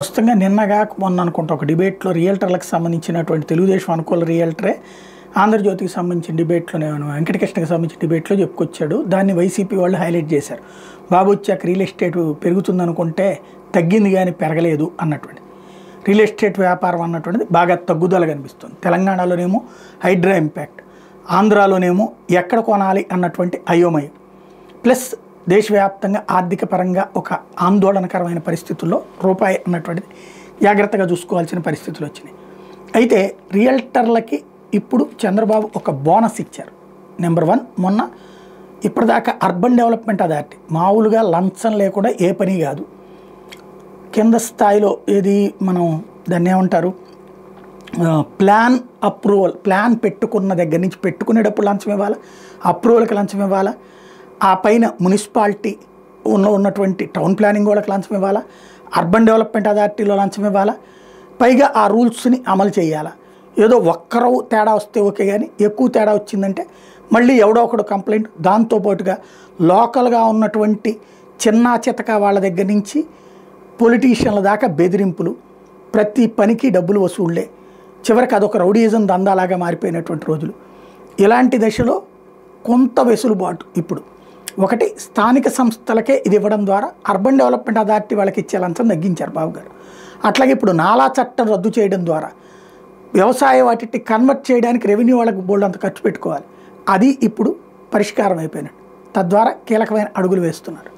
ప్రస్తుతంగా నిన్నగాక మొన్న అనుకుంటా ఒక డిబేట్లో రియల్టర్లకు సంబంధించినటువంటి తెలుగుదేశం అనుకూల రియల్టరే ఆంధ్రజ్యోతికి సంబంధించిన డిబేట్లోనే వెంకటకృష్ణకి సంబంధించిన డిబేట్లో చెప్పుకొచ్చాడు. దాన్ని వైసీపీ వాళ్ళు హైలైట్ చేశారు. బాబు వచ్చాక రియల్ ఎస్టేట్ పెరుగుతుందనుకుంటే తగ్గింది కానీ పెరగలేదు అన్నటువంటి రియల్ ఎస్టేట్ వ్యాపారం అన్నటువంటిది బాగా తగ్గుదల కనిపిస్తుంది. తెలంగాణలోనేమో హైడ్రా ఇంపాక్ట్, ఆంధ్రాలోనేమో ఎక్కడ కొనాలి అన్నటువంటి అయోమయం, ప్లస్ దేశవ్యాప్తంగా ఆర్థిక పరంగా ఒక ఆందోళనకరమైన పరిస్థితుల్లో రూపాయి అన్నటువంటిది జాగ్రత్తగా చూసుకోవాల్సిన పరిస్థితులు వచ్చినాయి. అయితే రియల్టర్లకి ఇప్పుడు చంద్రబాబు ఒక బోనస్ ఇచ్చారు. నెంబర్ 1, మొన్న ఇప్పటిదాకా అర్బన్ డెవలప్మెంట్ అథారిటీ మామూలుగా లంచం లేకుండా ఏ పని కాదు, కింద స్థాయిలో ఏది మనం దాన్ని ఏమంటారు ప్లాన్ అప్రూవల్, ప్లాన్ పెట్టుకున్న దగ్గర నుంచి పెట్టుకునేటప్పుడు లంచం ఇవ్వాలా, అప్రూవల్కి లంచం ఇవ్వాలా, ఆ పైన మున్సిపాలిటీ ఉన్నటువంటి టౌన్ ప్లానింగ్ వాళ్ళకి లంచం ఇవ్వాలా, అర్బన్ డెవలప్మెంట్ అథారిటీలో లంచం ఇవ్వాలా, పైగా ఆ రూల్స్ని అమలు చేయాలా. ఏదో ఒక్కరో తేడా వస్తే ఓకే, కానీ ఎక్కువ తేడా వచ్చిందంటే మళ్ళీ ఎవడో ఒకడు కంప్లైంట్. దాంతోపాటుగా లోకల్గా ఉన్నటువంటి చిన్న చితక వాళ్ళ దగ్గర నుంచి పొలిటీషియన్ల దాకా బెదిరింపులు, ప్రతి పనికి డబ్బులు వసూళ్లే, చివరికి అదొక రౌడీయిజం దందాలాగా మారిపోయినటువంటి రోజులు. ఇలాంటి దశలో కొంత వెసులుబాటు ఇప్పుడు ఒకటి స్థానిక సంస్థలకే ఇది ఇవ్వడం ద్వారా అర్బన్ డెవలప్మెంట్ అథారిటీ వాళ్ళకి ఇచ్చే లంచం తగ్గించారు బాబు గారు. అట్లాగే ఇప్పుడు నాలా చట్టం రద్దు చేయడం ద్వారా వ్యవసాయ వాటిని కన్వర్ట్ చేయడానికి రెవెన్యూ వాళ్ళకి బోల్డ్ అంత ఖర్చు పెట్టుకోవాలి, అది ఇప్పుడు పరిష్కారం అయిపోయినట్టు. తద్వారా కీలకమైన అడుగులు వేస్తున్నారు.